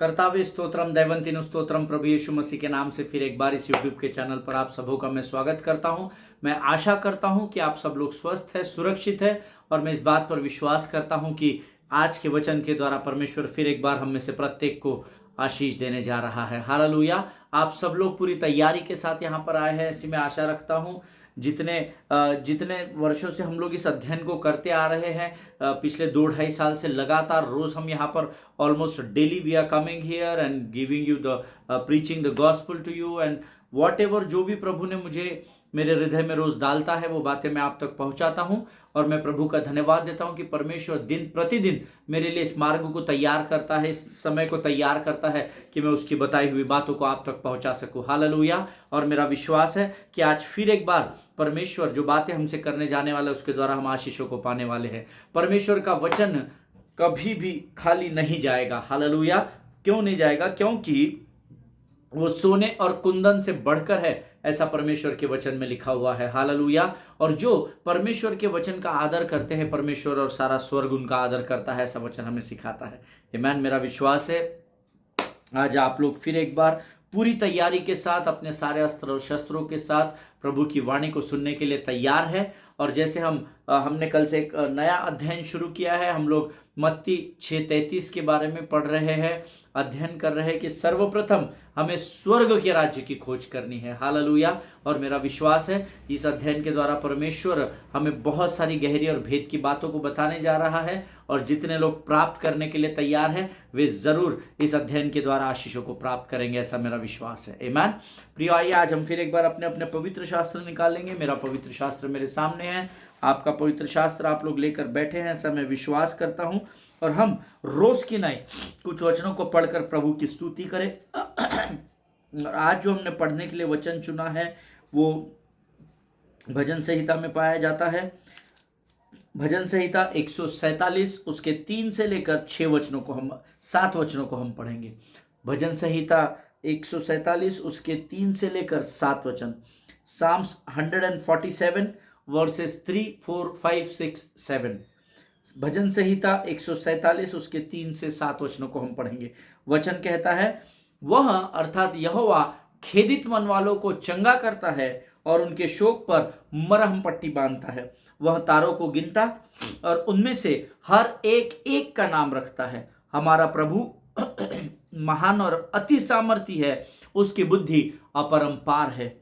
कर्तावे स्तोत्रम दैवंतिन स्तोत्रम प्रभु यीशु मसीह के नाम से फिर एक बार इस यूट्यूब के चैनल पर आप सबों का मैं स्वागत करता हूं। मैं आशा करता हूं कि आप सब लोग स्वस्थ हैं, सुरक्षित हैं और मैं इस बात पर विश्वास करता हूं कि आज के वचन के द्वारा परमेश्वर फिर एक बार हम में से प्रत्येक को आशीष देने जा रहा है। हालेलुया। आप सब लोग पूरी तैयारी के साथ यहाँ पर आए हैं, ऐसी मैं आशा रखता हूँ। जितने वर्षों से हम लोग इस अध्ययन को करते आ रहे हैं, पिछले 2-2.5 साल से लगातार रोज हम यहाँ पर almost daily we are coming here and giving you the preaching the gospel to you and whatever जो भी प्रभु ने मुझे मेरे हृदय में रोज डालता है वो बातें मैं आप तक पहुंचाता हूं। और मैं प्रभु का धन्यवाद देता हूं कि परमेश्वर दिन प्रतिदिन मेरे लिए इस मार्ग को तैयार करता है, इस समय को तैयार करता है कि मैं उसकी बताई हुई बातों को आप तक पहुंचा सकूं। हालेलुया। और मेरा विश्वास है कि आज फिर एक बार परमेश्वर जो बातें हमसे करने जाने वाला है उसके द्वारा हम आशीषों को पाने वाले हैं। परमेश्वर का वचन कभी भी खाली नहीं जाएगा। हालेलुया। क्यों नहीं जाएगा? क्योंकि वो सोने और कुंदन से बढ़कर है, ऐसा परमेश्वर के वचन में लिखा हुआ है। हालेलुया। और जो परमेश्वर के वचन का आदर करते हैं, परमेश्वर और सारा स्वर्ग उनका आदर करता है, ऐसा वचन हमें सिखाता है। आमीन। मेरा विश्वास है आज आप लोग फिर एक बार पूरी तैयारी के साथ अपने सारे अस्त्र और शस्त्रों के साथ प्रभु की वाणी को सुनने के लिए तैयार है। और जैसे हमने कल से एक नया अध्ययन शुरू किया है, हम लोग मत्ती 6:33 के बारे में पढ़ रहे हैं, अध्ययन कर रहे हैं कि सर्वप्रथम हमें स्वर्ग के राज्य की खोज करनी है। हालेलुया। और मेरा विश्वास है इस अध्ययन के द्वारा परमेश्वर हमें बहुत सारी गहरी और भेद की बातों को बताने जा रहा है। और जितने लोग प्राप्त करने के लिए तैयार हैं वे जरूर इस अध्ययन के द्वारा आशीषों को प्राप्त करेंगे, ऐसा मेरा विश्वास है। आमीन। प्रियो, आइए आज हम फिर एक बार अपने अपने पवित्र शास्त्र निकालेंगे। मेरा पवित्र शास्त्र मेरे सामने है, आपका पवित्र शास्त्र आप लोग लेकर बैठे हैं, ऐसा मैं विश्वास करता हूं। और हम रोज की नहीं कुछ वचनों को पढ़कर प्रभु की स्तुति करें। आज जो हमने पढ़ने के लिए वचन चुना है वो भजन संहिता में पाया जाता है। भजन संहिता 147 उसके 3 से लेकर 7 वचनों को हम पढ़ेंगे। भजन संहिता 147 उसके 3 से लेकर 7 वचन। Psalms 147 versus 3, 4, 5, 6, 7। भजन संहिता 147 उसके 3 से 7 वचनों को हम पढ़ेंगे। वचन कहता है, वह अर्थात यहोवा खेदित मन वालों को चंगा करता है और उनके शोक पर मरहम पट्टी बांधता है। वह तारों को गिनता और उनमें से हर एक एक का नाम रखता है। हमारा प्रभु महान और अति सामर्थी है, उसकी बुद्धि अपरंपार है।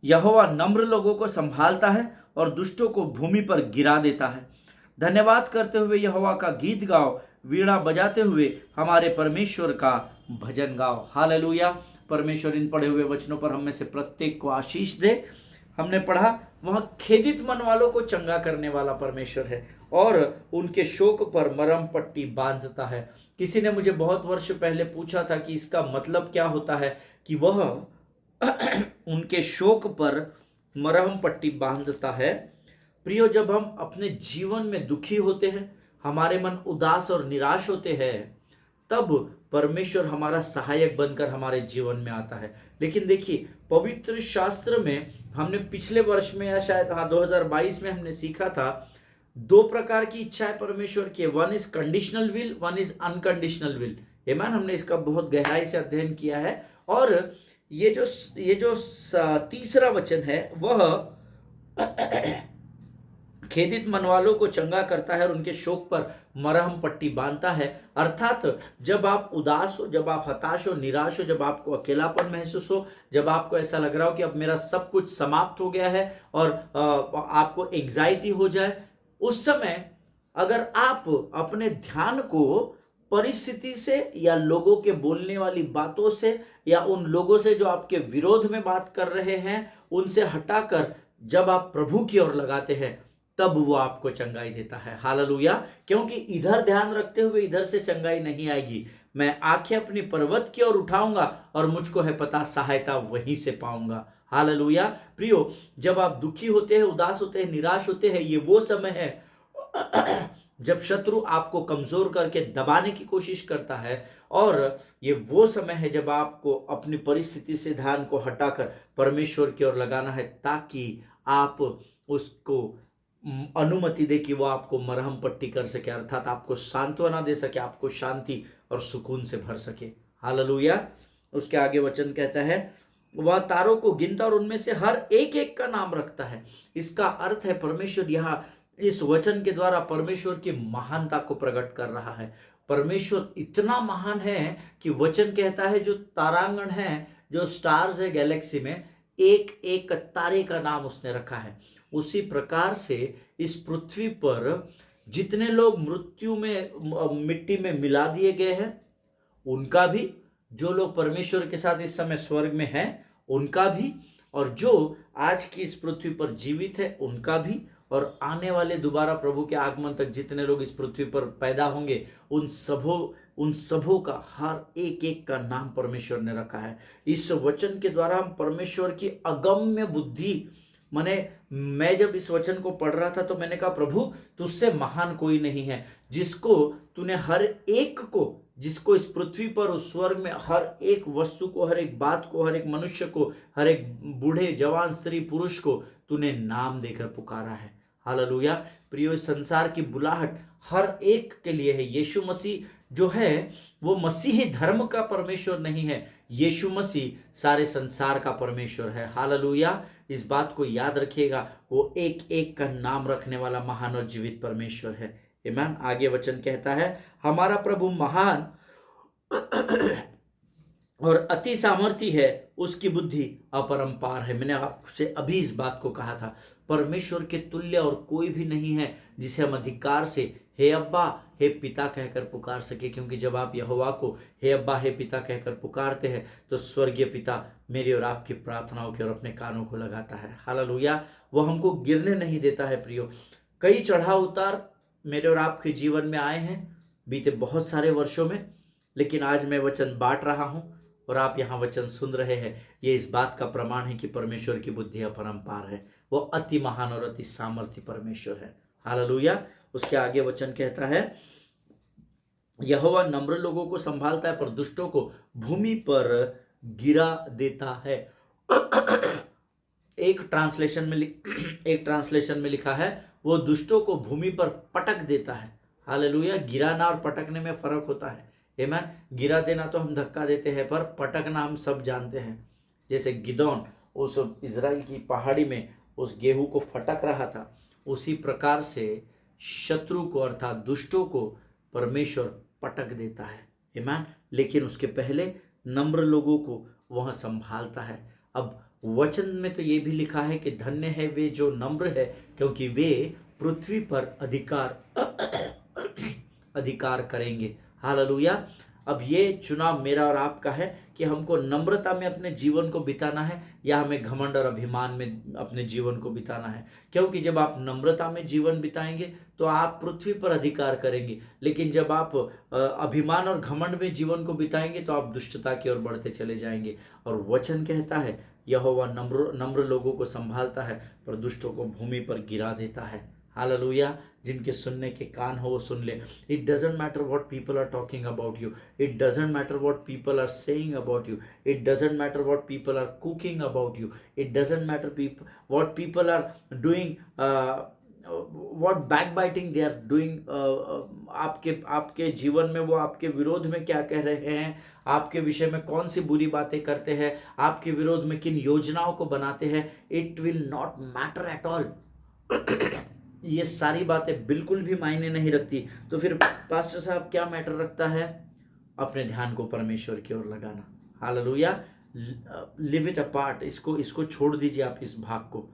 यहोवा नम्र लोगों को संभालता है और दुष्टों को भूमि पर गिरा देता है। धन्यवाद करते हुए यहोवा का गीत गाओ, वीणा बजाते हुए हमारे परमेश्वर का भजन गाओ। हालेलुया। परमेश्वर इन पढ़े हुए वचनों पर हम में से प्रत्येक को आशीष दे। हमने पढ़ा वह खेदित मन वालों को चंगा करने वाला परमेश्वर है और उनके शोक पर मरहम पट्टी बांधता है। किसी ने मुझे बहुत वर्ष पहले पूछा था कि इसका मतलब क्या होता है कि वह उनके शोक पर मरहम पट्टी बांधता है। प्रियो, जब हम अपने जीवन में दुखी होते हैं, हमारे मन उदास और निराश होते हैं, तब परमेश्वर हमारा सहायक बनकर हमारे जीवन में आता है। लेकिन देखिए, पवित्र शास्त्र में हमने पिछले वर्ष में या शायद 2022 में हमने सीखा था 2 प्रकार की इच्छाएं परमेश्वर की। One is conditional will, one is unconditional will. आमीन। हमने इसका बहुत गहराई से अध्ययन किया है। और ये जो तीसरा वचन है वह खेदित मन वालों को चंगा करता है और उनके शोक पर मरहम पट्टी बांधता है। अर्थात जब आप उदास हो, जब आप हताश हो, निराश हो, जब आपको अकेलापन महसूस हो, जब आपको ऐसा लग रहा हो कि अब मेरा सब कुछ समाप्त हो गया है और आपको एंग्जाइटी हो जाए, उस समय अगर आप अपने ध्यान को परिस्थिति से या लोगों के बोलने वाली बातों से या उन लोगों से जो आपके विरोध में बात कर रहे हैं उनसे हटाकर जब आप प्रभु की ओर लगाते हैं, तब वो आपको चंगाई देता है। हालेलुया। क्योंकि इधर ध्यान रखते हुए इधर से चंगाई नहीं आएगी। मैं आंखें अपनी पर्वत की ओर उठाऊंगा और मुझको है पता सहायता वहीं से पाऊंगा। हालेलुया। प्रियो, जब आप दुखी होते हैं, उदास होते हैं, निराश होते हैं, ये वो समय है जब शत्रु आपको कमजोर करके दबाने की कोशिश करता है। और ये वो समय है जब आपको अपनी परिस्थिति से ध्यान को हटाकर परमेश्वर की ओर लगाना है, ताकि आप उसको अनुमति दे कि वो आपको मरहम पट्टी कर सके, अर्थात आपको सांत्वना दे सके, आपको शांति और सुकून से भर सके। हालेलुया। उसके आगे वचन कहता है, वह तारों को गिनता और उनमें से हर एक एक का नाम रखता है। इसका अर्थ है परमेश्वर यहाँ इस वचन के द्वारा परमेश्वर की महानता को प्रकट कर रहा है। परमेश्वर इतना महान है कि वचन कहता है जो तारांगण है, जो स्टार्स है गैलेक्सी में, एक एक तारे का नाम उसने रखा है। उसी प्रकार से इस पृथ्वी पर जितने लोग मृत्यु में मिट्टी में मिला दिए गए हैं उनका भी, जो लोग परमेश्वर के साथ इस समय स्वर्ग में हैं उनका भी, और जो आज की इस पृथ्वी पर जीवित है उनका भी, और आने वाले दोबारा प्रभु के आगमन तक जितने लोग इस पृथ्वी पर पैदा होंगे उन सबों का हर एक एक का नाम परमेश्वर ने रखा है। इस वचन के द्वारा हम परमेश्वर की अगम्य बुद्धि, माने मैं जब इस वचन को पढ़ रहा था तो मैंने कहा प्रभु तुझसे महान कोई नहीं है, जिसको तूने हर एक को, जिसको इस पृथ्वी पर उस स्वर्ग में हर एक वस्तु को, हर एक बात को, हर एक मनुष्य को, हर एक बूढ़े जवान स्त्री पुरुष को तूने नाम देकर पुकारा है। हालेलुया। प्रियो, संसार की बुलाहट हर एक के लिए है। यीशु मसीह जो है वो मसीही धर्म का परमेश्वर नहीं है, यीशु मसीह सारे संसार का परमेश्वर है। हालेलुया। इस बात को याद रखिएगा, वो एक एक का नाम रखने वाला महान और जीवित परमेश्वर है। आमीन। आगे वचन कहता है, हमारा प्रभु महान और अति सामर्थी है, उसकी बुद्धि अपरंपार है। मैंने आपसे अभी इस बात को कहा था, परमेश्वर के तुल्य और कोई भी नहीं है जिसे हम अधिकार से हे अब्बा हे पिता कहकर पुकार सके, क्योंकि जब आप यहोवा को हे अब्बा हे पिता कहकर पुकारते हैं तो स्वर्गीय पिता मेरी और आपकी प्रार्थनाओं की ओर अपने कानों को लगाता है। हालेलुया। वो हमको गिरने नहीं देता है। प्रियो, कई चढ़ाव उतार मेरे और आपके जीवन में आए हैं बीते बहुत सारे वर्षों में, लेकिन आज मैं वचन बांट रहा हूं और आप यहाँ वचन सुन रहे हैं। ये इस बात का प्रमाण है कि परमेश्वर की बुद्धि अपरंपार है, वो अति महान और अति सामर्थी परमेश्वर है। हालेलुया। उसके आगे वचन कहता है, यहोवा नम्र लोगों को संभालता है पर दुष्टों को भूमि पर गिरा देता है। एक ट्रांसलेशन में लिखा है, वो दुष्टों को भूमि पर पटक देता है। हालेलुया। गिराना और पटकने में फर्क होता है। आमीन। गिरा देना तो हम धक्का देते हैं, पर पटकना हम सब जानते हैं। जैसे गिदोन उस इजराइल की पहाड़ी में उस गेहूं को फटक रहा था, उसी प्रकार से शत्रु को अर्थात दुष्टों को परमेश्वर पटक देता है। आमीन। लेकिन उसके पहले नम्र लोगों को वह संभालता है। अब वचन में तो ये भी लिखा है कि धन्य है वे जो नम्र है, क्योंकि वे पृथ्वी पर अधिकार करेंगे। हालेलुया। अब ये चुनाव मेरा और आपका है कि हमको नम्रता में अपने जीवन को बिताना है या हमें घमंड और अभिमान में अपने जीवन को बिताना है। क्योंकि जब आप नम्रता में जीवन बिताएंगे तो आप पृथ्वी पर अधिकार करेंगे, लेकिन जब आप अभिमान और घमंड में जीवन को बिताएंगे तो आप दुष्टता की ओर बढ़ते चले जाएंगे। और वचन कहता है, यहोवा नम्र लोगों को संभालता है पर दुष्टों को भूमि पर गिरा देता है। हालेलुया। जिनके सुनने के कान हो वो सुन ले। It doesn't matter what people are talking about you, it doesn't matter what people are saying about you, it doesn't matter what people are cooking about you, it doesn't matter what people are doing, what backbiting they are doing. आपके जीवन में वो आपके विरोध में क्या कह रहे हैं, आपके विषय में कौन सी बुरी बातें करते हैं, आपके विरोध में किन योजनाओं को बनाते हैं, it will not matter at all. ये सारी बातें बिल्कुल भी मायने नहीं रखती। तो फिर पास्टर साहब क्या मैटर रखता है? अपने ध्यान को परमेश्वर की ओर लगाना। हालेलुया। Live it apart. इसको छोड़ दीजिए आप इस भाग को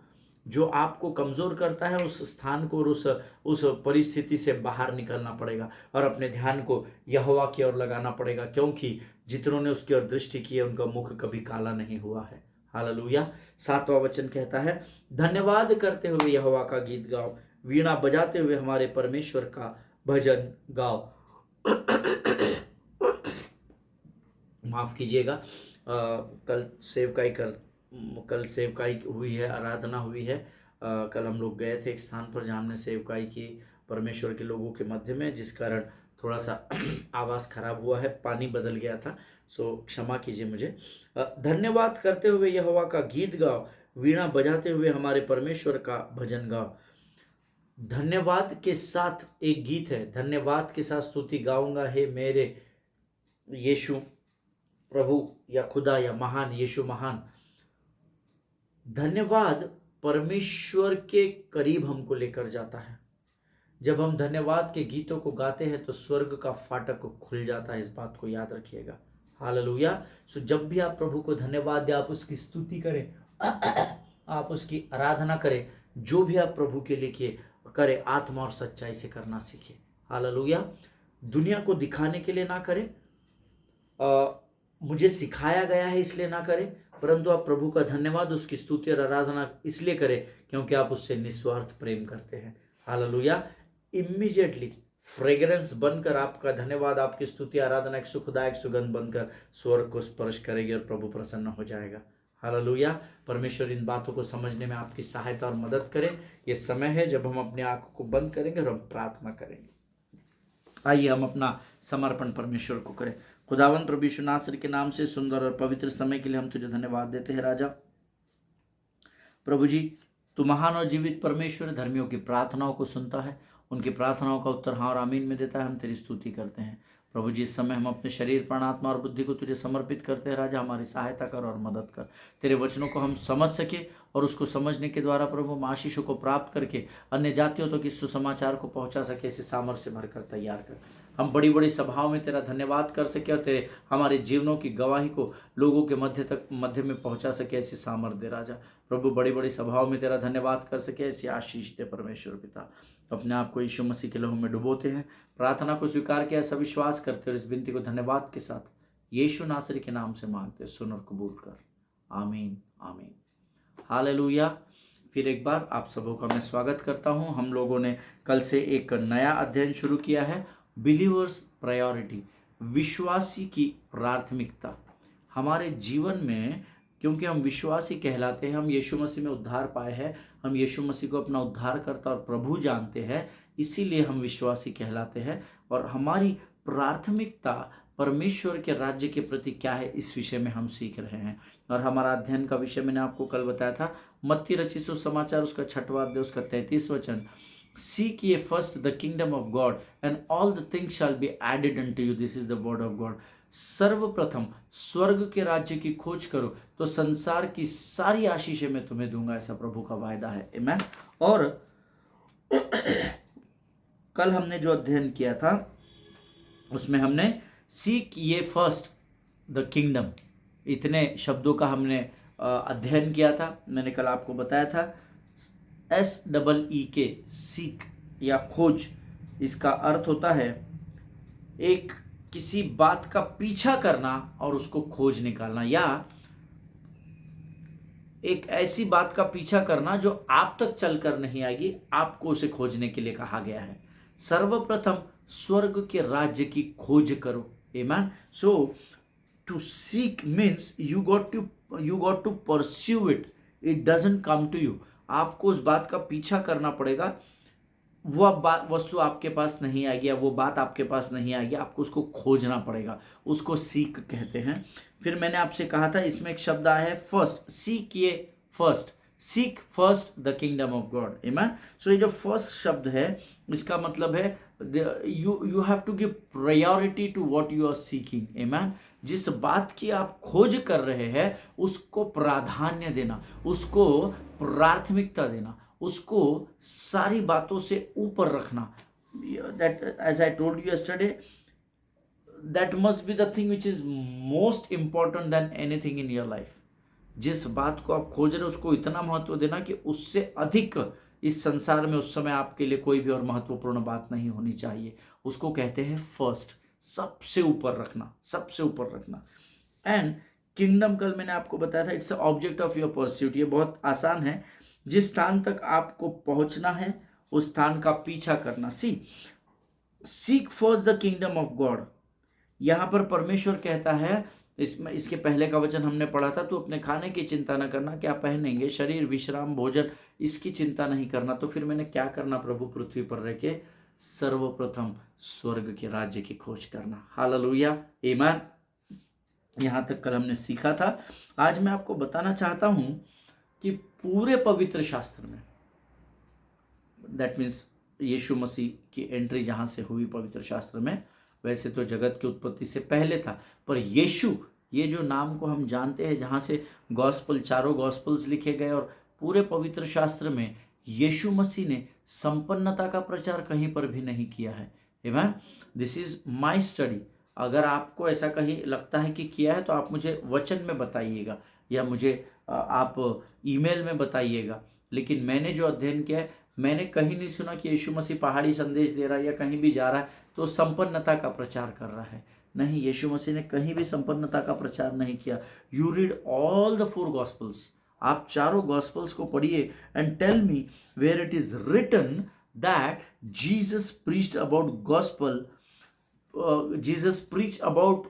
जो आपको कमजोर करता है, उस स्थान को और उस परिस्थिति से बाहर निकलना पड़ेगा और अपने ध्यान को यहोवा की ओर लगाना पड़ेगा, क्योंकि जितनों ने उसकी ओर दृष्टि की है उनका मुख कभी काला नहीं हुआ है। हालेलुया। 7वां वचन कहता है, धन्यवाद करते हुए यहोवा का गीत गाओ, वीणा बजाते हुए हमारे परमेश्वर का भजन गाओ। माफ कीजिएगा, कल सेवकाई हुई है, आराधना हुई है। कल हम लोग गए थे एक स्थान पर जहाँ हमने सेवकाई की परमेश्वर के लोगों के मध्य में, जिस कारण थोड़ा सा आवाज़ खराब हुआ है, पानी बदल गया था, सो क्षमा कीजिए मुझे। धन्यवाद करते हुए यहोवा का गीत गाओ, वीणा बजाते हुए हमारे परमेश्वर का भजन गाओ। धन्यवाद के साथ एक गीत है, धन्यवाद के साथ स्तुति गाऊंगा हे मेरे यीशु प्रभु या खुदा या महान यीशु महान, धन्यवाद परमेश्वर के करीब हमको लेकर जाता है। जब हम धन्यवाद के गीतों को गाते हैं तो स्वर्ग का फाटक खुल जाता है, इस बात को याद रखिएगा। हालेलुया। सो जब भी आप प्रभु को धन्यवाद दें, आप उसकी स्तुति करें, आप उसकी आराधना करें, जो भी आप प्रभु के लिए करें, आत्मा और सच्चाई से करना सीखें। हालेलुया। दुनिया को दिखाने के लिए ना करें, मुझे सिखाया गया है इसलिए ना करें, परंतु आप प्रभु का धन्यवाद, उसकी स्तुति और आराधना इसलिए करें क्योंकि आप उससे निस्वार्थ प्रेम करते हैं। हालेलुया। इमीडिएटली फ्रेग्रेंस बनकर आपका धन्यवाद, आपकी स्तुति आराधना एक सुखदायक सुगंध बनकर स्वर्ग को स्पर्श करेगी और प्रभु प्रसन्न हो जाएगा। हालेलुया। परमेश्वर इन बातों को समझने में आपकी सहायता और मदद करे। ये समय है जब हम अपनी आंखों को बंद करेंगे और हम प्रार्थना करेंगे। आइए हम अपना समर्पण परमेश्वर को करें। खुदावन प्रभु यीशु नासरी के नाम से सुंदर और पवित्र समय के लिए हम तुझे धन्यवाद देते हैं राजा। प्रभु जी, तू महान और जीवित परमेश्वर, धर्मियों की प्रार्थनाओं को सुनता है, उनकी प्रार्थनाओं का उत्तर हाँ और आमीन में देता है। हम तेरी स्तुति करते हैं प्रभु जी। इस समय हम अपने शरीर, प्राण, आत्मा और बुद्धि को तुझे समर्पित करते हैं राजा। हमारी सहायता कर और मदद कर, तेरे वचनों को हम समझ सके और उसको समझने के द्वारा प्रभु हम आशीषों को प्राप्त करके अन्य जातियों तक इस सुसमाचार को पहुंचा सके। इसे सामर्थ्य भरकर तैयार कर, हम बड़ी बड़ी सभाओं में तेरा धन्यवाद कर सके और तेरे हमारे जीवनों की गवाही को लोगों के मध्य में पहुंचा सके। ऐसी सामर्थ्य दे राजा। प्रभु बड़ी बड़ी सभाओं में तेरा धन्यवाद कर सके, ऐसी आशीष दे परमेश्वर पिता। अपने आप को यीशु मसीह के लहू में डुबोते हैं, प्रार्थना को स्वीकार किया, सविश्वास करते और इस विनती को धन्यवाद के साथ यीशु नासरी के नाम से मांगते, सुन और कबूल कर। आमीन आमीन। हालेलुया। फिर एक बार आप सबों का मैं स्वागत करता हूं। हम लोगों ने कल से एक नया अध्ययन शुरू किया है, बिलीवर्स प्रायोरिटी, विश्वासी की प्राथमिकता। हमारे जीवन में क्योंकि हम विश्वासी कहलाते हैं, हम यीशु मसीह में उद्धार पाए हैं, हम यीशु मसीह को अपना उद्धारकर्ता और प्रभु जानते हैं, इसीलिए हम विश्वासी कहलाते हैं। और हमारी प्राथमिकता परमेश्वर के राज्य के प्रति क्या है, इस विषय में हम सीख रहे हैं। और हमारा अध्ययन का विषय मैंने आपको कल बताया था, मत्ती रचित सुसमाचार उसका 6वां अध्याय उसका 33 वचन, Seek ye first the kingdom of God and all the things shall be added unto you. This is the word of God. सर्वप्रथम स्वर्ग के राज्य की खोज करो तो संसार की सारी आशीषें मैं तुम्हें दूंगा, ऐसा प्रभु का वायदा है। आमीन। और कल हमने जो अध्ययन किया था उसमें हमने सीक ये फर्स्ट द किंगडम, इतने शब्दों का हमने अध्ययन किया था। मैंने कल आपको बताया था SEEK, सीक या खोज, इसका अर्थ होता है एक किसी बात का पीछा करना और उसको खोज निकालना, या एक ऐसी बात का पीछा करना जो आप तक चलकर नहीं आएगी, आपको उसे खोजने के लिए कहा गया है। सर्वप्रथम स्वर्ग के राज्य की खोज करो। आमीन। So to seek means you got to pursue it, it doesn't come to you. आपको उस बात का पीछा करना पड़ेगा, वह वस्तु आपके पास नहीं आएगी या वो बात आपके पास नहीं आएगी, आपको उसको खोजना पड़ेगा, उसको सीक कहते हैं। फिर मैंने आपसे कहा था इसमें एक शब्द आया है फर्स्ट, सीक ये first, seek first the kingdom of God. आमीन। सो ये जो फर्स्ट शब्द है इसका मतलब है you have to give priority to what you are seeking. आमीन। जिस बात की आप खोज कर रहे हैं उसको प्राधान्य देना, उसको प्राथमिकता देना, उसको सारी बातों से ऊपर रखना। That, as I told you yesterday, that must be the thing which is most important than anything in your life. जिस बात को आप खोज रहे हो उसको इतना महत्व देना कि उससे अधिक इस संसार में उस समय आपके लिए कोई भी और महत्वपूर्ण बात नहीं होनी चाहिए। उसको कहते हैं फर्स्ट, सबसे ऊपर रखना, सबसे ऊपर रखना। एंड किंगडम कल मैंने आपको बताया था, its object of your pursuit. ये बहुत आसान है, जिस स्थान तक आपको पहुंचना है उस स्थान का पीछा करना। Seek first the kingdom of God. यहां पर परमेश्वर कहता है, इसमें इसके पहले का वचन हमने पढ़ा था, तो अपने खाने की चिंता न करना, क्या पहनेंगे, शरीर, विश्राम, भोजन, इसकी चिंता नहीं करना। तो फिर मैंने क्या करना प्रभु पृथ्वी पर रह के, सर्वप्रथम स्वर्ग के राज्य की खोज करना। हालेलुया, आमीन। यहां तक कल हमने सीखा था। आज मैं आपको बताना चाहता हूं कि पूरे पवित्र शास्त्र में, दैट मीन्स यीशु मसीह की एंट्री जहां से हुई पवित्र शास्त्र में, वैसे तो जगत की उत्पत्ति से पहले था, पर यीशु, ये जो नाम को हम जानते हैं, जहाँ से गॉस्पल, चारों गॉस्पल्स लिखे गए और पूरे पवित्र शास्त्र में यीशु मसीह ने संपन्नता का प्रचार कहीं पर भी नहीं किया है। आमेन। This is my study. अगर आपको ऐसा कहीं लगता है कि किया है तो आप मुझे वचन में बताइएगा या मुझे आप ईमेल में बताइएगा। लेकिन मैंने जो अध्ययन किया है, मैंने कहीं नहीं सुना कि यीशु मसीह पहाड़ी संदेश दे रहा है या कहीं भी जा रहा है तो संपन्नता का प्रचार कर रहा है। नहीं, यीशु मसीह ने कहीं भी संपन्नता का प्रचार नहीं किया। You read all the 4 gospels, आप चारों गॉस्पल्स को पढ़िए and tell me where it is written that Jesus preached about gospel, Jesus preach about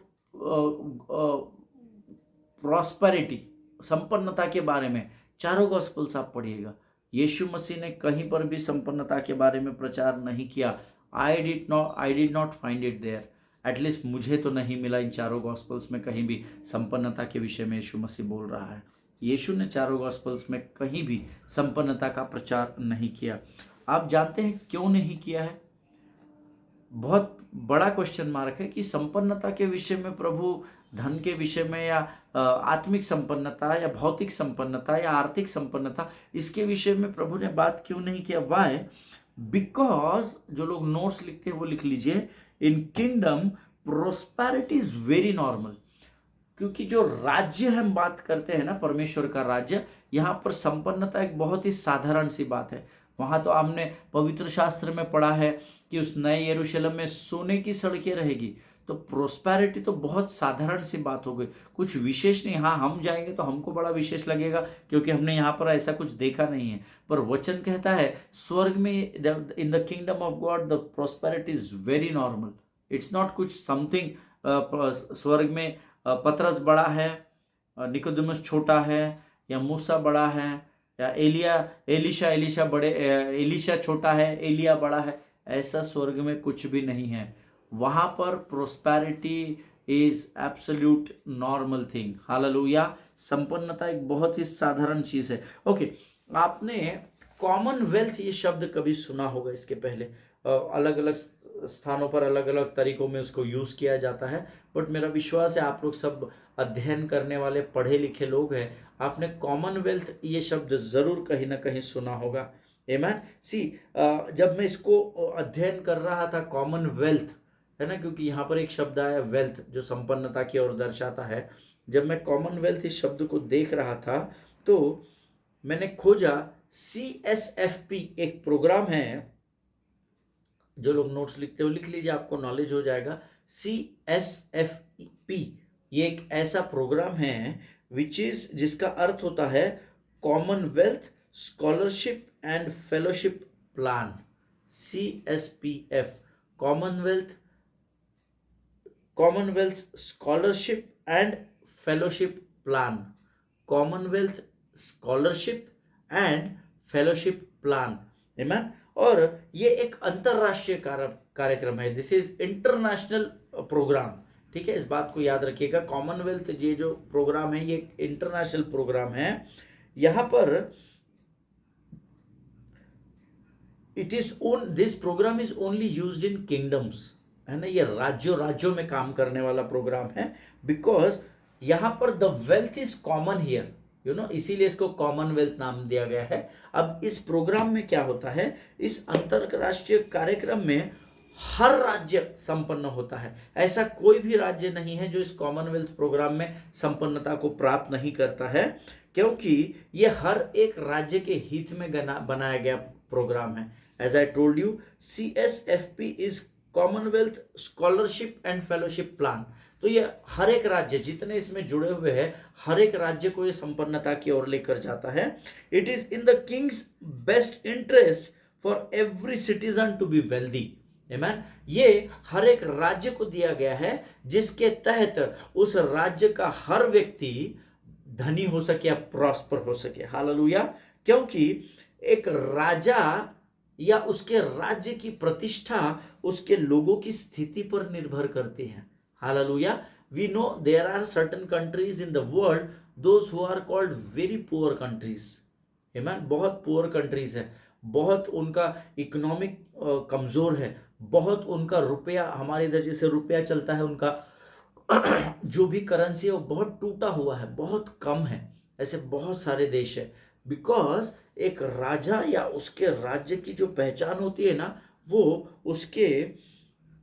prosperity, संपन्नता के बारे में। चारों गॉस्पल्स आप पढ़िएगा, यीशु मसीह ने कहीं पर भी संपन्नता के बारे में प्रचार नहीं किया। I did not find it there. At least मुझे तो नहीं मिला इन चारों गॉस्पल्स में कहीं भी संपन्नता के विषय में यीशु मसीह बोल रहा है। यीशु ने चारों गॉस्पल्स में कहीं भी संपन्नता का प्रचार नहीं किया। आप जानते हैं क्यों नहीं किया है? बहुत बड़ा क्वेश्चन मार्क है कि संपन्नता के विषय में प्रभु धन के विषय में या आत्मिक संपन्नता या भौतिक संपन्नता या आर्थिक संपन्नता, इसके विषय में प्रभु ने बात क्यों नहीं किया? वाई? बिकॉज, जो लोग नोट्स लिखते हैं वो लिख लीजिए, इन kingdom prosperity is very normal. क्योंकि जो राज्य हम बात करते हैं ना, परमेश्वर का राज्य, यहाँ पर संपन्नता एक बहुत ही साधारण सी बात है। वहां तो हमने पवित्र शास्त्र में पढ़ा है कि उस नए यरूशलेम में सोने की सड़कें रहेगी। तो प्रोस्पेरिटी तो बहुत साधारण सी बात हो गई, कुछ विशेष नहीं। हाँ, हम जाएंगे तो हमको बड़ा विशेष लगेगा क्योंकि हमने यहाँ पर ऐसा कुछ देखा नहीं है। पर वचन कहता है स्वर्ग में, in the kingdom of God the prosperity is very normal. It's not कुछ समथिंग। स्वर्ग में पतरस बड़ा है, निकोदेमुस छोटा है, या मूसा बड़ा है, या एलिशा छोटा है, एलिया बड़ा है। ऐसा स्वर्ग में कुछ भी नहीं है। वहां पर prosperity is absolute normal thing. Hallelujah. संपन्नता एक बहुत ही साधारण चीज है। ओके, आपने कॉमनवेल्थ ये शब्द कभी सुना होगा इसके पहले। अलग अलग स्थानों पर अलग अलग तरीकों में उसको यूज किया जाता है, बट मेरा विश्वास है आप लोग सब अध्ययन करने वाले पढ़े लिखे लोग हैं, आपने कॉमनवेल्थ ये शब्द जरूर कहीं ना कहीं सुना होगा। आमेन। सी, जब मैं इसको अध्ययन कर रहा था, कॉमनवेल्थ है ना, क्योंकि यहाँ पर एक शब्द आया वेल्थ जो संपन्नता की ओर दर्शाता है। जब मैं कॉमनवेल्थ इस शब्द को देख रहा था तो मैंने खोजा, CSFP एक प्रोग्राम है, जो लोग नोट्स लिखते हो लिख लीजिए, आपको नॉलेज हो जाएगा। CSFP ये एक ऐसा प्रोग्राम है जिसका अर्थ होता है Commonwealth scholarship and fellowship plan. CSPF, Commonwealth scholarship and fellowship plan. Commonwealth scholarship and fellowship plan. आमेन। और ये एक अंतरराष्ट्रीय कार्यक्रम है। This is international programme. ठीक है, इस बात को याद रखिएगा। कॉमनवेल्थ ये जो प्रोग्राम है ये एक इंटरनेशनल प्रोग्राम है। यहां पर this programme is only used in kingdoms, है ना। ये राज्यों में काम करने वाला प्रोग्राम है, बिकॉज यहां पर the wealth is common here, इसीलिए इसको कॉमनवेल्थ नाम दिया गया है। अब इस प्रोग्राम में क्या होता है, इस अंतरराष्ट्रीय कार्यक्रम में हर राज्य संपन्न होता है। ऐसा कोई भी राज्य नहीं है जो इस कॉमनवेल्थ प्रोग्राम में संपन्नता को प्राप्त नहीं करता है, क्योंकि ये हर एक राज्य के हित में बनाया गया प्रोग्राम है। As I told you, CSFP is Commonwealth scholarship and fellowship plan. तो ये हर एक राज्य, जितने इसमें जुड़े हुए हैं, हर एक राज्य को ये संपन्नता की ओर लेकर जाता है। It is in the king's best interest for every citizen to be wealthy. आमेन। ये हर एक राज्य को दिया गया है जिसके तहत उस राज्य का हर व्यक्ति धनी हो सके या प्रॉस्पर हो सके। हालेलुया। क्योंकि एक राजा या उसके राज्य की प्रतिष्ठा उसके लोगों की स्थिति पर निर्भर करती है। Hallelujah. We know there are certain countries in the world, those who are called very poor countries. Amen. बहुत poor countries है, बहुत उनका इकोनॉमिक कमजोर है, बहुत उनका रुपया, हमारे इधर जैसे रुपया चलता है, उनका जो भी करेंसी है वो बहुत टूटा हुआ है, बहुत कम है। ऐसे बहुत सारे देश है। बिकॉज एक राजा या उसके राज्य की जो पहचान होती है ना, वो उसके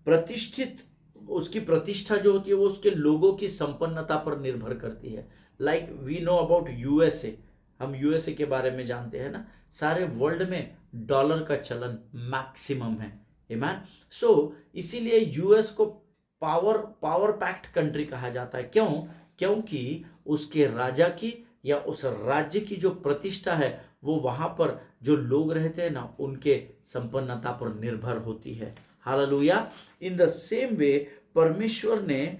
प्रतिष्ठित, उसकी प्रतिष्ठा जो होती है वो उसके लोगों की संपन्नता पर निर्भर करती है। Like we know about USA, हम यूएसए के बारे में जानते हैं ना, सारे वर्ल्ड में डॉलर का चलन मैक्सिमम है। आमीन। सो इसीलिए यूएस को पावर पैक्ट कंट्री कहा जाता है। क्यों? क्योंकि उसके राजा की या उस राज्य की जो प्रतिष्ठा है वो वहां पर जो लोग रहते हैं ना, उनके संपन्नता पर निर्भर होती है। Hallelujah. In the same way परमेश्वर ने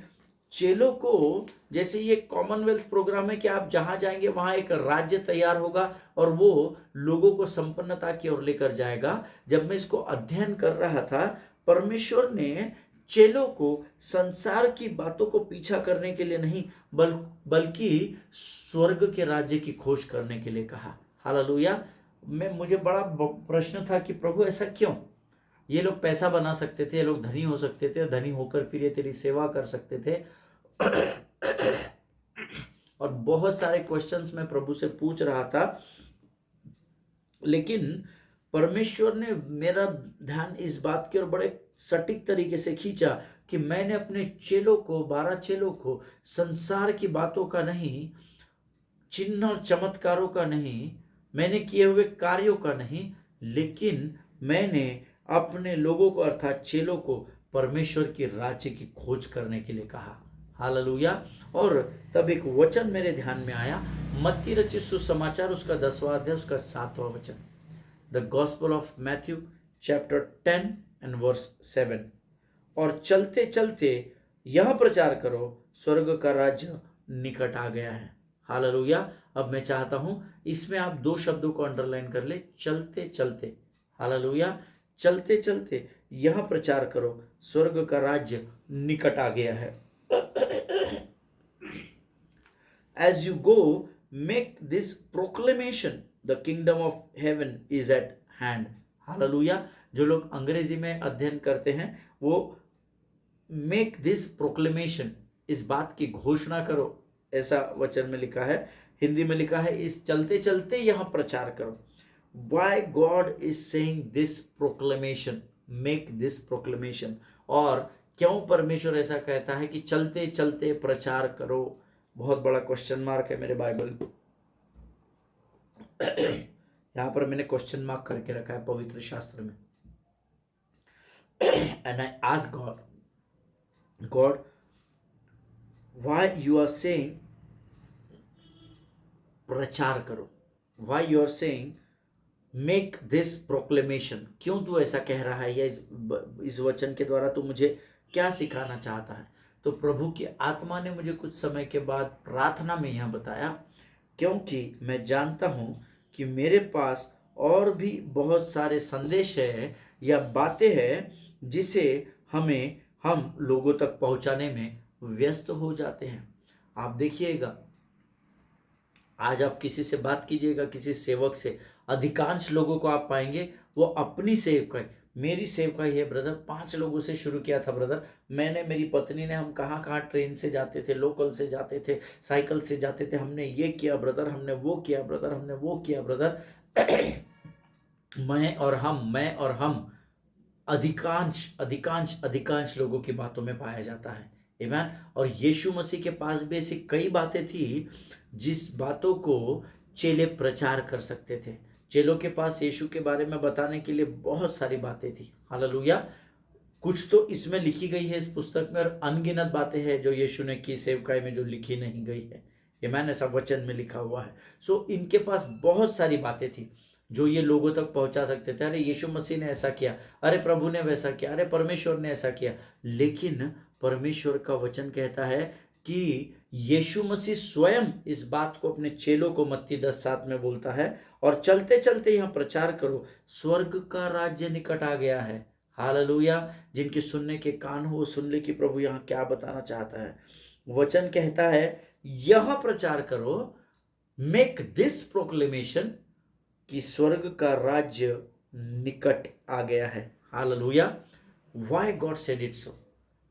चेलों को, जैसे ये कॉमनवेल्थ प्रोग्राम है कि आप जहां जाएंगे वहां एक राज्य तैयार होगा और वो लोगों को संपन्नता की ओर लेकर जाएगा। जब मैं इसको अध्ययन कर रहा था, परमेश्वर ने चेलों को संसार की बातों को पीछा करने के लिए नहीं, बल्कि स्वर्ग के राज्य की खोज करने के लिए कहा। हालेलुया। मुझे बड़ा प्रश्न था कि प्रभु ऐसा क्यों? ये लोग पैसा बना सकते थे, ये लोग धनी हो सकते थे, धनी होकर फिर ये तेरी सेवा कर सकते थे। और बहुत सारे क्वेश्चंस मैं प्रभु से पूछ रहा था, लेकिन परमेश्वर ने मेरा ध्यान इस बात की ओर बड़े सटीक तरीके से खींचा कि मैंने अपने चेलों को, 12 चेलों को संसार की बातों का नहीं, चिन्ह और चमत्कारों का नहीं, मैंने किए हुए कार्यों का नहीं, लेकिन मैंने अपने लोगों को अर्थात चेलों को परमेश्वर के राज्य की खोज करने के लिए कहा। हालेलुया। और तब एक वचन मेरे ध्यान में आया, मत्ती रचित सुसमाचार उसका 10वां अध्याय उसका 7वां वचन, the gospel of Matthew chapter 10 and verse 7। और चलते चलते यह प्रचार करो, स्वर्ग का राज्य निकट आ गया है। हालेलुया। अब मैं चाहता हूं इसमें आप 2 शब्दों को अंडरलाइन कर ले, चलते चलते। हालेलुया। चलते चलते यह प्रचार करो, स्वर्ग का राज्य निकट आ गया है। As you go, make this proclamation, the kingdom of heaven is at hand. Hallelujah. जो लोग अंग्रेजी में अध्ययन करते हैं वो मेक दिस प्रोक्लेमेशन, इस बात की घोषणा करो, ऐसा वचन में लिखा है। हिंदी में लिखा है इस चलते चलते यह प्रचार करो। Why God is saying this proclamation, make this proclamation, और क्यों परमेश्वर ऐसा कहता है कि चलते चलते प्रचार करो? बहुत बड़ा क्वेश्चन मार्क है मेरे बाइबल। यहां पर मैंने क्वेश्चन मार्क करके रखा है पवित्र शास्त्र में। And I ask God why you are saying प्रचार करो, why you are saying make this proclamation, क्यों तू ऐसा कह रहा है, या इस वचन के द्वारा तू मुझे क्या सिखाना चाहता है? तो प्रभु की आत्मा ने मुझे कुछ समय के बाद प्रार्थना में यह बताया, क्योंकि मैं जानता हूं कि मेरे पास और भी बहुत सारे संदेश है या बातें हैं जिसे हम लोगों तक पहुंचाने में व्यस्त हो जाते हैं। आप देखिएगा, आज आप किसी से बात कीजिएगा, किसी सेवक से, अधिकांश लोगों को आप पाएंगे वो अपनी सेवकाई, मेरी सेवकाई है ब्रदर, 5 लोगों से शुरू किया था ब्रदर, मैंने, मेरी पत्नी ने, हम कहाँ कहाँ ट्रेन से जाते थे, लोकल से जाते थे, साइकिल से जाते थे, हमने ये किया ब्रदर, हमने वो किया ब्रदर, हमने वो किया ब्रदर। मैं और हम अधिकांश अधिकांश अधिकांश लोगों की बातों में पाया जाता है। आमीन। और यीशु मसीह के पास भी ऐसी कई बातें थी जिस बातों को चेले प्रचार कर सकते थे। चेलों के पास यीशु के बारे में बताने के लिए बहुत सारी बातें थी। हालेलुया। कुछ तो इसमें लिखी गई है इस पुस्तक में, और अनगिनत बातें हैं जो यीशु ने की सेवकाई में जो लिखी नहीं गई है। आमीन। ऐसा वचन में लिखा हुआ है। सो इनके पास बहुत सारी बातें थी जो ये लोगों तक पहुंचा सकते थे। अरे यीशु मसीह ने ऐसा किया, अरे प्रभु ने वैसा किया, अरे परमेश्वर ने ऐसा किया। लेकिन परमेश्वर का वचन कहता है कि यीशु मसीह स्वयं इस बात को अपने चेलों को मत्ती 10:7 में बोलता है, और चलते चलते यहां प्रचार करो, स्वर्ग का राज्य निकट आ गया है। हालेलुया। जिनके सुनने के कान हो सुन ले कि प्रभु यहां क्या बताना चाहता है। वचन कहता है यह प्रचार करो, मेक दिस प्रोक्लेमेशन, कि स्वर्ग का राज्य निकट आ गया है। Hallelujah. Why God said it so.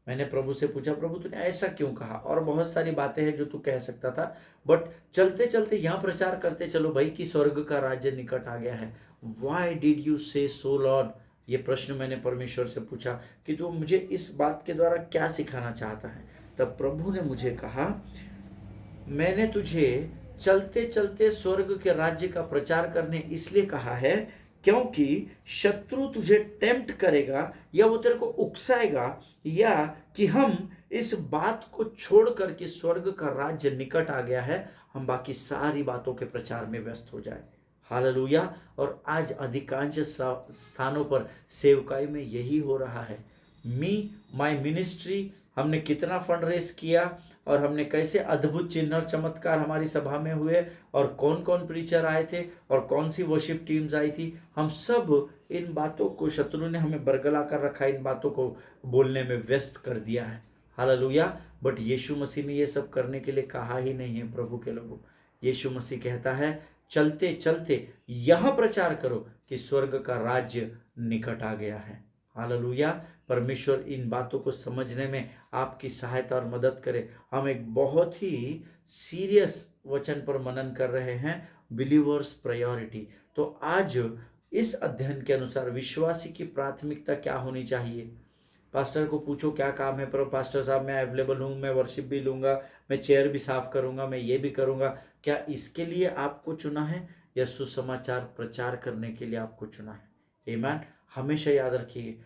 मैंने प्रभु से पूछा, प्रभु तूने ऐसा क्यों कहा? और बहुत सारी बातें हैं जो तू कह सकता था, बट चलते चलते यहाँ प्रचार करते चलो भाई कि स्वर्ग का राज्य निकट आ गया है। व्हाई डिड यू से सो लॉर्ड? ये प्रश्न मैंने परमेश्वर से पूछा कि तू मुझे इस बात के द्वारा क्या सिखाना चाहता है। तब प्रभु ने मुझे कहा, मैंने तुझे चलते चलते स्वर्ग के राज्य का प्रचार करने इसलिए कहा है क्योंकि शत्रु तुझे टेम्प्ट करेगा या वो तेरे को उकसाएगा, या कि हम इस बात को छोड़कर कि स्वर्ग का राज्य निकट आ गया है, हम बाकी सारी बातों के प्रचार में व्यस्त हो जाए। हालेलुया। और आज अधिकांश स्थानों पर सेवकाई में यही हो रहा है। माय मिनिस्ट्री, हमने कितना फंड रेस किया और हमने कैसे अद्भुत चिन्ह और चमत्कार हमारी सभा में हुए, और कौन कौन प्रीचर आए थे और कौन सी वर्शिप टीम्स आई थी, हम सब इन बातों को, शत्रु ने हमें बरगला कर रखा, इन बातों को बोलने में व्यस्त कर दिया है। हालेलुया। बट यीशु मसीह ने ये सब करने के लिए कहा ही नहीं है। प्रभु के लोगों, यीशु मसीह कहता है चलते चलते यह प्रचार करो कि स्वर्ग का राज्य निकट आ गया है। हालेलुया। परमेश्वर इन बातों को समझने में आपकी सहायता और मदद करे। हम एक बहुत ही सीरियस वचन पर मनन कर रहे हैं, बिलीवर्स प्रायोरिटी। तो आज इस अध्ययन के अनुसार विश्वासी की प्राथमिकता क्या होनी चाहिए? पास्टर को पूछो क्या काम है, पर पास्टर साहब मैं अवेलेबल हूँ, मैं वर्शिप भी लूँगा, मैं चेयर भी साफ करूँगा, मैं ये भी करूँगा। क्या इसके लिए आपको चुना है या सुसमाचार प्रचार करने के लिए आपको चुना है? आमीन। हमेशा याद रखिए,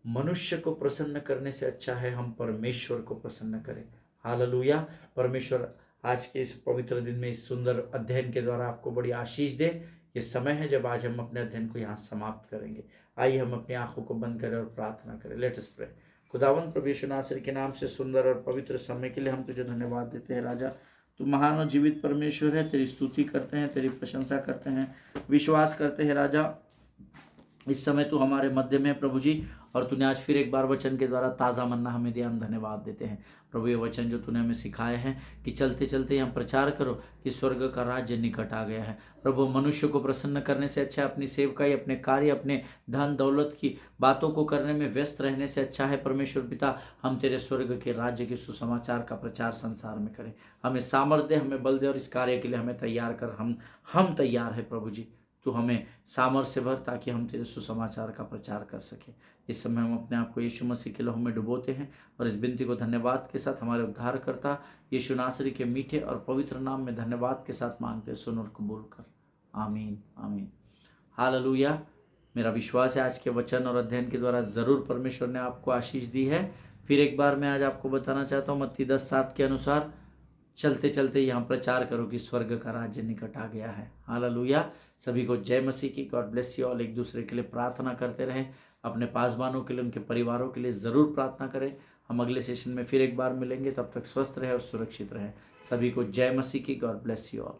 मनुष्य को प्रसन्न करने से अच्छा है हम परमेश्वर को प्रसन्न करें। हालेलुया। परमेश्वर आज के इस पवित्र दिन में इस सुंदर अध्ययन के द्वारा आपको बड़ी आशीष दे। ये समय है जब आज हम अपने अध्ययन को यहाँ समाप्त करेंगे। आइए हम अपनी आंखों को बंद करें और प्रार्थना करें। Let us pray. खुदावंद प्रभु यीशु नासरी के नाम से सुंदर और पवित्र समय के लिए हम तुझे धन्यवाद देते हैं। राजा, तू महान और जीवित परमेश्वर है। तेरी स्तुति करते हैं, तेरी प्रशंसा करते हैं, विश्वास करते हैं राजा इस समय तू हमारे मध्य में प्रभु जी, और तूने आज फिर एक बार वचन के द्वारा ताज़ा मन्ना हमें दिया। हम धन्यवाद देते हैं प्रभु। ये वचन जो तूने हमें सिखाए हैं कि चलते चलते हम प्रचार करो कि स्वर्ग का राज्य निकट आ गया है। प्रभु, मनुष्य को प्रसन्न करने से अच्छा अपनी सेवकाई, अपने कार्य, अपने धन दौलत की बातों को करने में व्यस्त रहने से अच्छा है परमेश्वर पिता हम तेरे स्वर्ग के राज्य के सुसमाचार का प्रचार संसार में करें। हमें सामर्थ्य दे, हमें बल दे, और इस कार्य के लिए हमें तैयार कर। हम तैयार है प्रभु जी। तो हमें सामर्थ्य भर ताकि हम तेरे सुसमाचार का प्रचार कर सकें। इस समय हम अपने आप को यीशु मसीह के लहू में डुबोते हैं और इस विनती को धन्यवाद के साथ हमारे उद्धारकर्ता यीशु नासरी के मीठे और पवित्र नाम में धन्यवाद के साथ मांगते, सुन और कबूल कर। आमीन आमीन। हालेलुया। मेरा विश्वास है आज के वचन और अध्ययन के द्वारा ज़रूर परमेश्वर ने आपको आशीष दी है। फिर एक बार मैं आज आपको बताना चाहता हूँ, मत्ती 10:7 के अनुसार चलते चलते यहाँ प्रचार करो कि स्वर्ग का राज्य निकट आ गया है। हालेलुया। सभी को जय मसीह की। God bless you all. एक दूसरे के लिए प्रार्थना करते रहें, अपने पासवानों के लिए, उनके परिवारों के लिए ज़रूर प्रार्थना करें। हम अगले सेशन में फिर एक बार मिलेंगे, तब तक स्वस्थ रहें और सुरक्षित रहें। सभी को जय मसीह की। God bless you all.